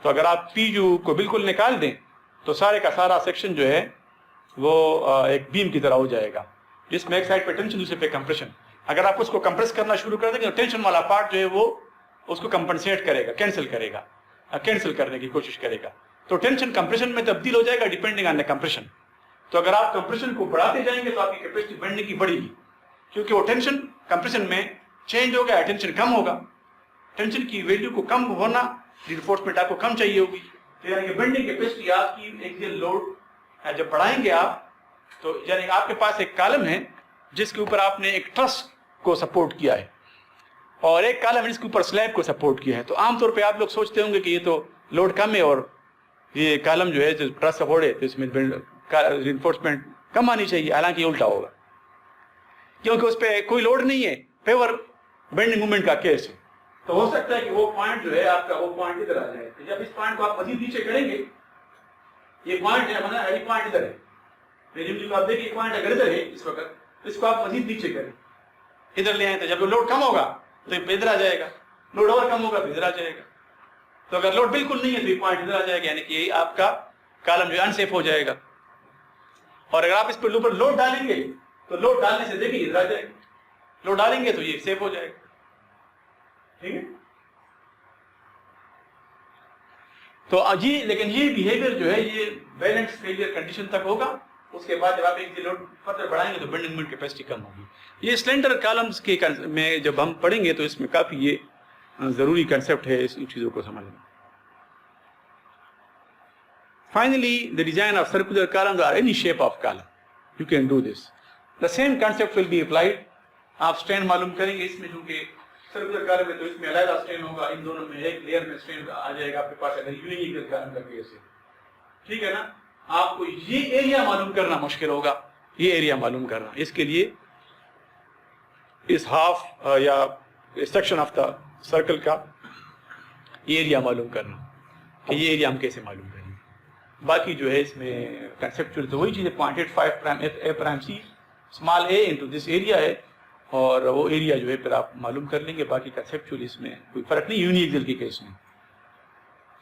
تو اگر آپ پی یو کو بالکل نکال دیں تو سارے کا سارا سیکشن جو ہے وہ ایک بیم کی طرح ہو جائے گا جس میں ایک سائڈ پہ ٹینشن دوسرے پہ کمپریشن. اگر آپ اس کو کمپریس کرنا شروع کر دیں گے تو ٹینشن والا پارٹ جو ہے وہ اس کو کمپنسیٹ کرے گا، کینسل کرنے کی کوشش کرے گا. تو ٹینشن کمپریشن میں تبدیل ہو جائے گا ڈیپینڈنگ آن دا کمپریشن. تو اگر آپ کمپریشن کو بڑھاتے جائیں گے تو آپ کی کیپیسٹی بڑھنے کی بڑھے گی کیونکہ وہ ٹینشن کمپریشن میں چینج ہو گیا، ٹینشن کم ہوگا. ٹینشن کی ویلیو کو کم ہونا، رینفورسمنٹ آپ کو کم چاہیے ہوگی. یعنی کہ بینڈنگ کیپیسٹی آپ کی ایکسیل لوڈ جب بڑھائیں گے آپ تو یعنی آپ کے پاس ایک کالم ہے جس کے اوپر آپ نے ایک ٹرس کو سپورٹ کیا ہے اور ایک کالم ہے جس کے اوپر سلیب کو سپورٹ کیا ہے. تو عام طور پہ آپ لوگ سوچتے ہوں گے کہ یہ تو لوڈ کم ہے اور یہ کالم جو ہے جو ٹرس سپورٹ ہے تو اس میں رینفورسمنٹ کم آنی چاہیے، حالانکہ یہ الٹا ہوگا کیونکہ اس پہ کوئی لوڈ نہیں ہے، فیور بینڈنگ مومنٹ کا کیس ہے. تو ہو سکتا ہے کہ وہ پوائنٹ جو ہے آپ کا وہ پوائنٹ ادھر آ جائے. جب اس پوائنٹ کو آپ مزید نیچے کریں گے، یہ پوائنٹ ہے مطلب یہ پوائنٹ ادھر ہے، لیکن آپ دیکھیں پوائنٹ اگر ادھر ہے اس وقت اس کو آپ مزید نیچے کریں، ادھر لے آئیں تو جب لوڈ کم ہوگا تو یہ ادھر آ جائے گا، لوڈ اور کم ہوگا تو ادھر آ جائے گا. تو اگر لوڈ بالکل نہیں ہے تو یہ پوائنٹ ادھر آ جائے گا، یعنی کہ یہ آپ کا کالم جو ہے انسیف ہو جائے گا. اور اگر آپ اس پہ اوپر لوڈ ڈالیں گے تو لوڈ ڈالنے سے دیکھیں ادھر آ جائے گا, لوڈ ڈالیں گے تو یہ سیف ہو جائے گا. ٹھیک ہے. تو جی لیکن یہ بیہیویئر جو ہے یہ بیلنس فیلئر کنڈیشن تک ہوگا. اس کے بعد جب آپ ایک لوڈ فردر بڑھائیں گے تو بینڈنگ مومنٹ کیپیسٹی کم ہوگی. یہ سلینڈر کالمز کے میں جب ہم پڑھیں گے تو اس میں کافی یہ ضروری کنسیپٹ ہے اس چیزوں کو سمجھنا. Finally, the design of circular columns or any shape of column, you can do this. The same concept will be applied. آپ سٹین معلوم کریں گے اس میں چونکہ سرکولر کالم ہے تو اس میں علیحدہ سٹین ہوگا, ان دونوں میں ایک لیئر میں سٹین آ جائے گا آپ کے پاس اگر یونیکل کالم کا کیس ہے. ٹھیک ہے نا. آپ کو یہ ایریا معلوم کرنا مشکل ہوگا, یہ ایریا معلوم کرنا. اس کے لیے اس ہاف یا سیکشن آف دا سرکل کا یہ ایریا معلوم کرنا کہ یہ ایریا ہم کیسے معلوم کریں. باقی جو ہے اس میں کنسیپچول تو وہی چیز ہے, 0.85 prime A prime C small A into this area ہے, اور وہ ایریا جو ہے پھر آپ معلوم کر لیں گے. باقی کنسیپچول اس میں کوئی فرق نہیں یونی ایکسل کے کیس میں.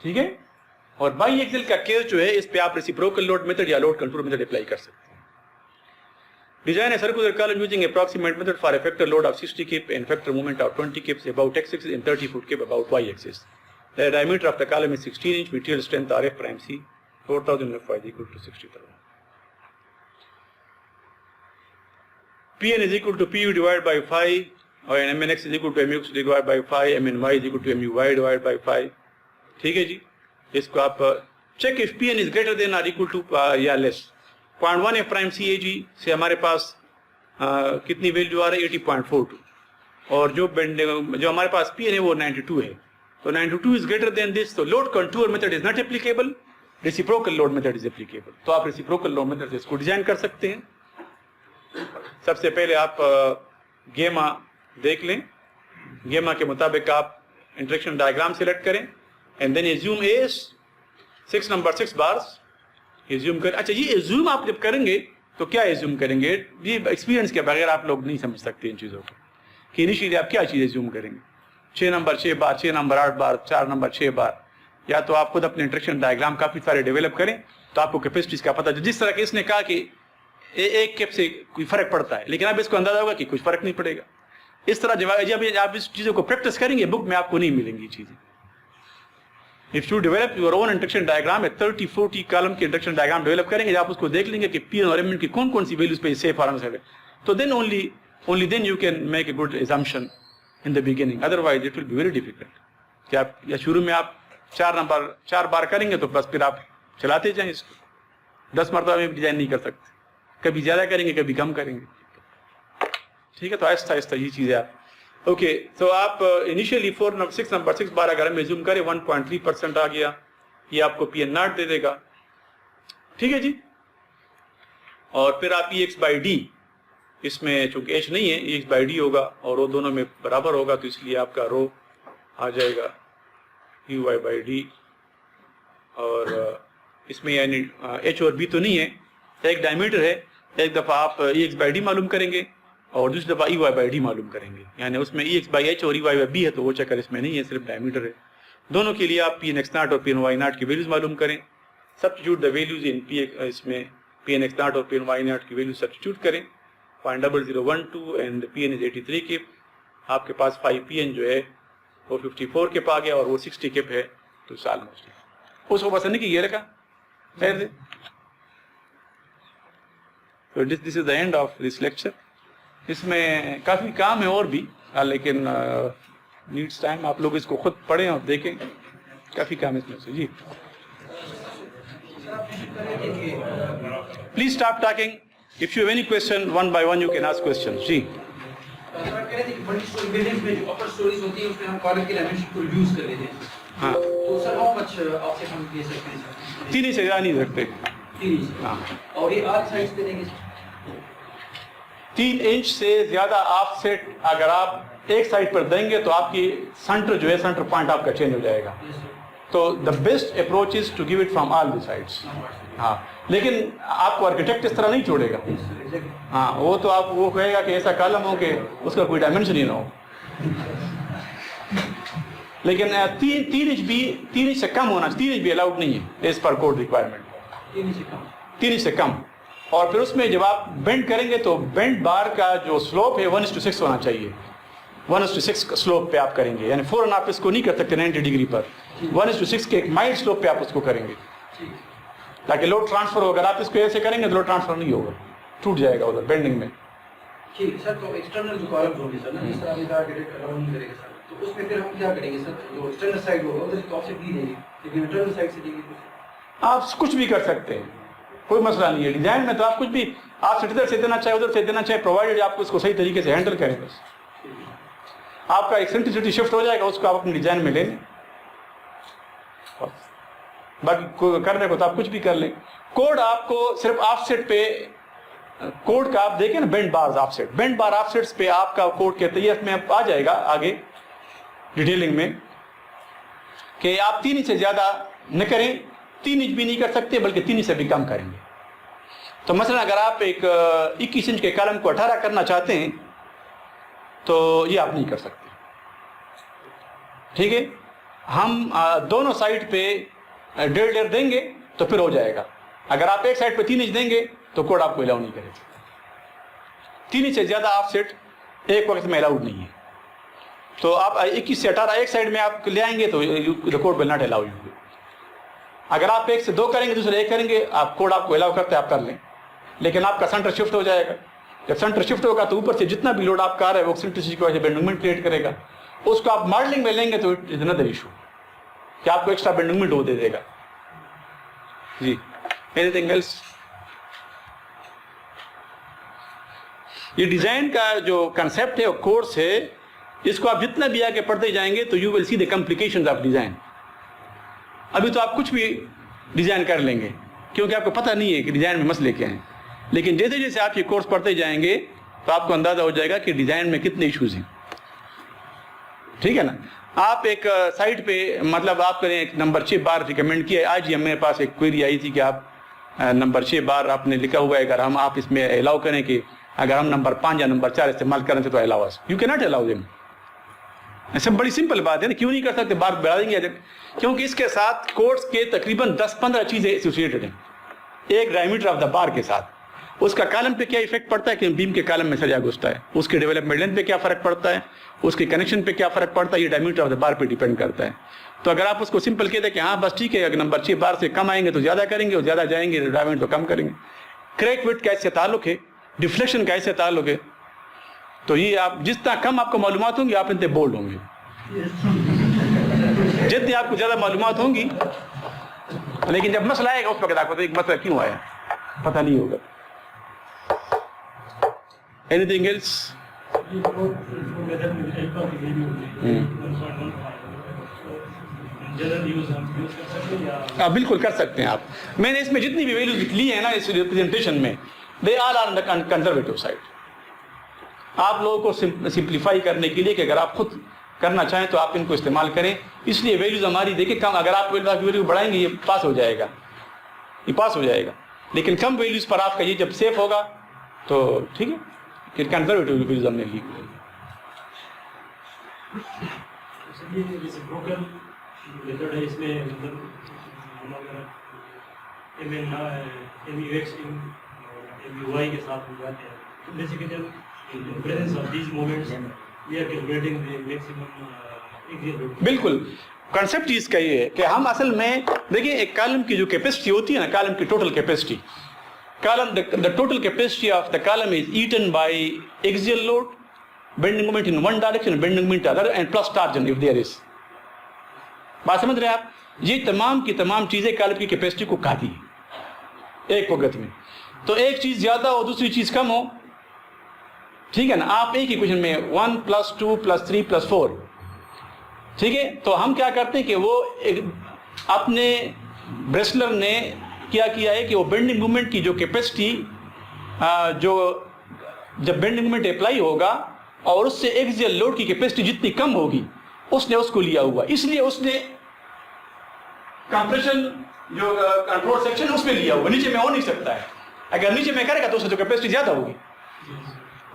ٹھیک ہے. اور بائی ایکسل کا کیس جو ہے اس پہ آپ ریسیپروکل لوڈ میتھڈ یا لوڈ کنٹرول میتھڈ اپلائی کر سکتے ہیں. Design a circular column using approximate method for a factor load of 60 kip and effector movement of 20 kips about x axis and 30 foot kip about y axis. The diameter of the column is 16 inch. Material strength RF prime C 4000 F is equal to 60,000. Pn is equal to Pu divided by phi, and Mnx is equal to Mux divided by phi, Mny is equal to Muy divided by phi. ٹھیک ہے جی. اس کو آپ check if Pn is greater than or equal to یا لیس. 0.1 F prime CAG سے ہمارے پاس کتنی value آ رہی ہے 80.42, اور جو ہمارے پاس Pn ہے وہ 92 ہے. تو 92 is greater than this, تو load contour method is not applicable, reciprocal load method is applicable. تو آپ reciprocal load method سے اس کو ڈیزائن کر سکتے ہیں. سب سے پہلے آپ گیما دیکھ لیں, گیما کے مطابق آپ انٹریکشن ڈائیگرام سلیکٹ کریں and then assume S 6 number 6 bars assume کریں. اچھا یہ ایزیوم آپ جب کریں گے تو کیا ایزیوم کریں گے, یہ ایکسپیرینس کے بغیر آپ لوگ نہیں سمجھ سکتے ان چیزوں کو کہ انیشیلی آپ کیا چیز ایزیوم کریں گے. 6 نمبر 6 بار, 6 نمبر 8 بار, 4 نمبر 6 بار, یا تو آپ خود اپنے انٹریکشن ڈائیگرام کافی سارے ڈیولپ کریں تو آپ کو کیپیسٹیز کا پتہ. جس طرح کہ اس نے کہا کہ ایک کیپ سے کوئی فرق پڑتا ہے, لیکن اب اس کو اندازہ ہوگا کہ کچھ فرق نہیں پڑے گا. اس طرح جب آپ اس چیزوں کو پریکٹس کریں گے بک میں آپ کو نہیں ملیں گی چیزیں. If you develop your own instruction diagram, 30-40 column کی انٹریکشن ڈائیگرام ڈیولپ کریں گے, آپ اس کو دیکھ لیں گے کہ پی اور ایم کی کون کون سی ویلیوز پہ سیف فارم ہے, تو then only then you can make a good assumption in the beginning. Otherwise it will be very difficult. کہ آپ یا شروع میں آپ 4 بار کریں گے تو بس پھر آپ چلاتے جائیں اس کو. 10 مرتبہ میں ڈیزائن نہیں کر سکتے, کبھی زیادہ کریں گے کبھی کم کریں گے. ٹھیک ہے. تو آہستہ آہستہ یہ چیزیں آپ اوکے. تو آپ انیشیلی 6 نمبر 6 بار اگر ہم زوم کریں 1.3% آ گیا, یہ آپ کو پی این ناٹ دے دے گا. ٹھیک ہے جی. اور پھر آپ ای ایکس بائی ڈی, اس میں چونکہ ایچ نہیں ہے ای ایکس بائی ڈی ہوگا اور وہ دونوں میں برابر ہوگا, تو اس لیے آپ کا رو آ جائے گا یو وائی بائی ڈی. اور اس میں یعنی ایچ اور بی تو نہیں ہے, ایک ڈائمیٹر ہے. ایک دفعہ آپ ای ایکس بائی ڈی معلوم کریں گے اور دوسری دفعہ ای وائی بائی ڈی معلوم کریں گے, یعنی اس میں ای ایکس بائی ایچ اور ای وائی بائی بی ہے تو وہ چکر اس میں نہیں ہے, صرف ڈائمیٹر ہے. دونوں کے لیے آپ پی این ایکس ناٹ اور پی این وائی ناٹ کی ویلیوز معلوم کریں. سبسٹیٹیوٹ دا ویلیوز ان اس میں پی این ایکس ناٹ اور پی این وائی ناٹ کی ویلیوز سبسٹیٹیوٹ کریں. 0.0012 and P N is 83 kip. آپ کے پاس 5 پی این جو ہے وہ 54 کپ آ گیا اور وہ 60 کپ ہے, تو سال موسٹلی اس کو پسند نہیں کہ یہ رکھا. خیر سے تو this is the end of this lecture. اس میں کافی کام ہے اور بھی, لیکن نیڈس ٹائم. آپ لوگ اس کو خود پڑھیں اور دیکھیں, کافی کام اس میں سے. جی please stop talking. If you have any question one by one you can ask question. جی ہاں 3 سے زیادہ نہیں رکھتے. ہاں 3 انچ سے زیادہ آف سیٹ اگر آپ ایک سائڈ پر دیں گے تو آپ کی سینٹر جو ہے سینٹر پوائنٹ آپ کا چینج ہو جائے گا. تو the best approach is to give it from all the sides. ہاں لیکن آپ کو آرکیٹیکٹ اس طرح نہیں چھوڑے گا. ہاں وہ تو آپ وہ کہے گا کہ ایسا کالم ہو کہ اس کا کوئی ڈائمینشن ہی نہ ہو. لیکن 3 انچ بھی 3 انچ سے کم ہونا, 3 انچ بھی الاؤڈ نہیں ہے as per code requirement. 3 inch से कम, اور پھر اس میں جب آپ بینڈ کریں گے تو بینڈ بار کا جو سلوپ ہے 1:6 ہونا چاہیے. 1:6 سلوپ پہ آپ کریں گے, یعنی فوراً آپ اس کو نہیں کر سکتے 90 ڈگری پر. 1:6 کے ایک مائلڈ سلوپ پہ آپ اس کو کریں گے تاکہ لوڈ ٹرانسفر ہو. اگر آپ اس کو ایسے کریں گے تو لوڈ ٹرانسفر نہیں ہوگا, ٹوٹ جائے گا ادھر بینڈنگ میں. ٹھیک ہے سر. تو ایکسٹرنل جو کالمز ہوں گے سر نا, جس طرح آپ ڈائریکٹ الاؤ نہیں کرے گا سر, تو اس میں پھر ہم کیا کریں گے سر؟ جو ایکسٹرنل سائڈ ہوگا ادھر تو آف سیٹ نہیں دیں گے, لیکن انٹرنل سائڈ سے دیں گے. آپ کچھ بھی کر سکتے ہیں, کوئی مسئلہ نہیں ہے. ڈیزائن میں تو آپ کچھ بھی, آپ ادھر سے دینا چاہے ادھر سے دینا چاہے, پرووائڈیڈ آپ کو اس کو صحیح طریقے سے ہینڈل کریں. بس آپ کا ایکسنٹریسٹی شفٹ ہو جائے گا, اس کو آپ اپنے ڈیزائن میں لے لیں. باقی کرنے کو تو آپ کچھ بھی کر لیں. کوڈ آپ کو صرف آف سیٹ پہ, کوڈ کا آپ دیکھیں نا, bend bars offset, bend bar offsets پہ آپ کا کوڈ کہتے ہیں, اس میں آ جائے گا آگے ڈیٹیلنگ میں کہ آپ 3 انچ سے زیادہ نہ کریں, 3 انچ بھی نہیں کر سکتے بلکہ 3 انچ سے بھی کم کریں گے. تو مثلا اگر آپ ایک 21 انچ کے کالم کو 18 کرنا چاہتے ہیں تو یہ آپ نہیں کر سکتے. ٹھیک ہے, ہم دونوں سائڈ پہ 1.5 دیں گے تو پھر ہو جائے گا. اگر آپ ایک سائڈ پہ 3 انچ دیں گے تو کوڈ آپ کو الاؤ نہیں کرے گا. 3 انچ سے زیادہ آف سیٹ ایک وقت میں الاؤڈ نہیں ہے. تو آپ 21 سے 18 ایک سائڈ میں آپ لے آئیں گے تو code will not allow you. اگر آپ 1 سے 2 کریں گے, دوسرے 1 کریں گے, آپ کوڈ آپ کو الاؤ کرتے آپ کر لیں, لیکن آپ کا سینٹر شفٹ ہو جائے گا. جب سینٹر شفٹ ہوگا تو اوپر سے جتنا بھی لوڈ آپ کا آ رہا ہے وہ ایکسنٹریسٹی کی وجہ سے بینڈنگ مومنٹ کریٹ کرے گا. اس کو آپ ماڈلنگ میں لیں گے تو اٹ از انادر ایشو کہ آپ کو ایکسٹرا بینڈنگ مومنٹ وہ دے دے گا. جی, اینی تھنگ ایلس؟ یہ ڈیزائن کا جو کنسیپٹ ہے, کورس ہے, اس کو آپ جتنا بھی آگے پڑھتے جائیں گے تو you will see the complications of design. ابھی تو آپ کچھ بھی ڈیزائن کر لیں گے کیونکہ آپ کو پتہ نہیں ہے کہ ڈیزائن میں مسئلے کیا ہیں, لیکن جیسے جیسے آپ یہ کورس پڑھتے جائیں گے تو آپ کو اندازہ ہو جائے گا کہ ڈیزائن میں کتنے ایشوز ہیں. ٹھیک ہے نا. آپ ایک سائٹ پہ مطلب آپ کریں ایک نمبر 6 بار ریکمینڈ کیا. آج ہی میرے پاس ایک کوئری آئی تھی کہ آپ نمبر 6 بار آپ نے لکھا ہوا ہے, اگر ہم آپ اس میں الاؤ کریں کہ اگر ہم نمبر 5 یا نمبر 4 استعمال کریں تو الاؤ اس, یو کی ناٹ الاؤ دیم. ایسا بڑی سمپل بات ہے نا, کیوں نہیں کر سکتے, بات بڑھا دیں گے کیونکہ اس کے ساتھ کورس کے تقریباً 10-15 چیزیں ایسوسیٹڈ ہیں. ایک ڈائمیٹر آف دا بار کے ساتھ اس کا کالم پہ کیا ایفیکٹ پڑتا ہے کہ بیم کے کالم میں سریا گھستا ہے, اس کے ڈیولپمنٹ لینتھ پہ کیا فرق پڑتا ہے, اس کے کنیکشن پہ کیا فرق پڑتا ہے, یہ ڈائمیٹر آف دا بار پہ ڈیپینڈ کرتا ہے. تو اگر آپ اس کو سمپل کہتے ہیں کہ ہاں بس ٹھیک ہے, اگر نمبر 6 بار سے کم آئیں گے تو زیادہ کریں گے, اور زیادہ جائیں گے ڈائمیٹر تو کم کریں گے. کریک وڈتھ کا اس سے تعلق ہے, ڈیفلیکشن کا اس سے تعلق ہے. تو یہ آپ جتنا کم آپ کو معلومات ہوں گی آپ اتنے بولڈ ہوں گے, جتنی آپ کو زیادہ معلومات ہوں گی. لیکن جب مسئلہ آئے گا اس وقت آپ کو ایک مسئلہ کیوں آیا پتہ نہیں ہوگا. Anything else? بالکل کر سکتے ہیں آپ. میں نے اس میں جتنی بھی ویلیوز لی ہیں نا اس ریپرزنٹیشن میں, they all are on the conservative side. آپ لوگوں کو سمپلیفائی کرنے کے لیے کہ اگر آپ خود کرنا چاہیں تو آپ ان کو استعمال کریں. اس لیے ویلیوز ہماری دیکھیں کم, اگر آپ ویلیو بڑھائیں گے یہ پاس ہو جائے گا, یہ پاس ہو جائے گا. لیکن کم ویلیوز پر آپ کا یہ جب سیف ہوگا تو ٹھیک ہے. پھر کنزرویٹو ویلیوز ہم نے لی. بالکل کنسیپٹ اس کا یہ ہے کہ ہم اصل میں دیکھیں ایک کالم کی جو کیپیسٹی ہوتی ہے نا, کالم کی total capacity, the total capacity of the column is eaten by axial load, bending moment in one direction, bending moment in other, and plus torsion if there is. بات سمجھ رہے ہیں آپ؟ یہ تمام کی تمام چیزیں کالم کی کیپیسٹی کو کھاتی ہیں ایک وقت میں. تو ایک چیز زیادہ ہو دوسری چیز کم ہو, ٹھیک ہے نا. آپ ایک ایکویشن میں 1 + 2 + 3 + 4, ٹھیک ہے. تو ہم کیا کرتے ہیں کہ وہ اپنے بریسلر نے کیا ہے کہ وہ بینڈنگ مومنٹ کی جو کیپیسٹی جو جب بینڈنگ مومنٹ اپلائی ہوگا اور اس سے ایکزیل لوڈ کی کیپیسٹی جتنی کم ہوگی اس نے اس کو لیا ہوا, اس لیے اس نے کمپریشن جو کنٹرول سیکشن اس میں لیا ہوا, نیچے میں ہو نہیں سکتا ہے. اگر نیچے میں کرے گا تو اس سے تو کیپیسٹی زیادہ ہوگی.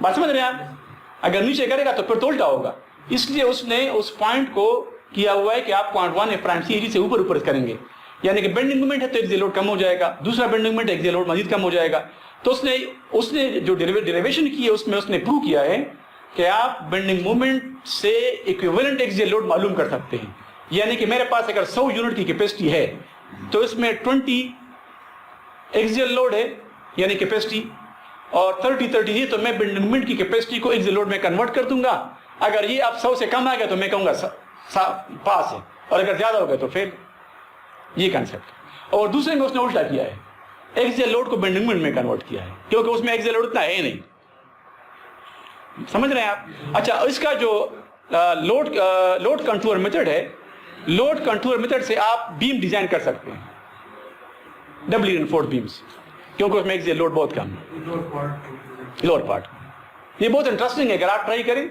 بات سمجھ رہے ہیں آپ؟ اگر نیچے کرے گا تو پھر تو الٹا ہوگا. اس لیے اس نے اس پوائنٹ کو کیا ہوا ہے کہ آپ 0.1 پرائم سی سے اوپر کریں گے. یعنی کہ بینڈنگ مومنٹ ہے تو ایکزیل لوڈ کم ہو جائے گا, دوسرا بینڈنگ مومنٹ ایکزیل لوڈ مزید کم ہو جائے گا. تو اس نے جو ڈیریویشن کی ہے اس میں اس نے پروو کیا ہے کہ آپ بینڈنگ مومنٹ سے ایکویولنٹ ایکزیل لوڈ معلوم کر سکتے ہیں. یعنی کہ میرے پاس اگر 100 یونٹ کی کیپیسٹی ہے تو اس میں 20 ایکزیل لوڈ ہے یعنی کیپیسٹی, اور 30 ہے, تو میں بینڈنگ مومنٹ کی کیپیسٹی کو ایکزیل لوڈ میں کنورٹ کر دوں گا. اگر یہ آپ 100 سے کم آ گیا تو میں کہوں گا پاس ہے, اور اگر زیادہ ہو گیا تو فیل. یہ کنسیپٹ. اور دوسرے میں اس نے الٹا کیا ہے, ایکزیل لوڈ کو بینڈنگ مومنٹ میں کنورٹ کیا ہے, کیونکہ اس میں ایکزیل لوڈ اتنا ہے نہیں. سمجھ رہے ہیں آپ؟ اچھا, اس کا جو لوڈ کنٹرول میتھڈ ہے, لوڈ کنٹرول میتھڈ سے آپ بیم ڈیزائن کر سکتے ہیں, ڈبلی انفورسڈ بیمز, کیونکہ اس میں ایکزیل لوڈ بہت کم ہے لوور پارٹ. یہ بہت انٹرسٹنگ ہے, اگر آپ ٹرائی کریں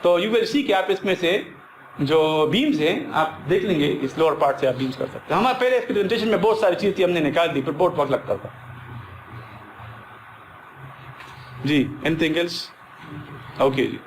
تو یو ول سی کہ آپ اس میں سے جو بیمز ہیں آپ دیکھ لیں گے, اس لوور پارٹ سے آپ بیمز کر سکتے ہیں. ہمارے پہلے پریزنٹیشن میں بہت ساری چیز تھی, ہم نے نکال دی, پھر بہت وقت لگتا تھا. جی, اینی تھنگ ایلس؟ اوکے جی.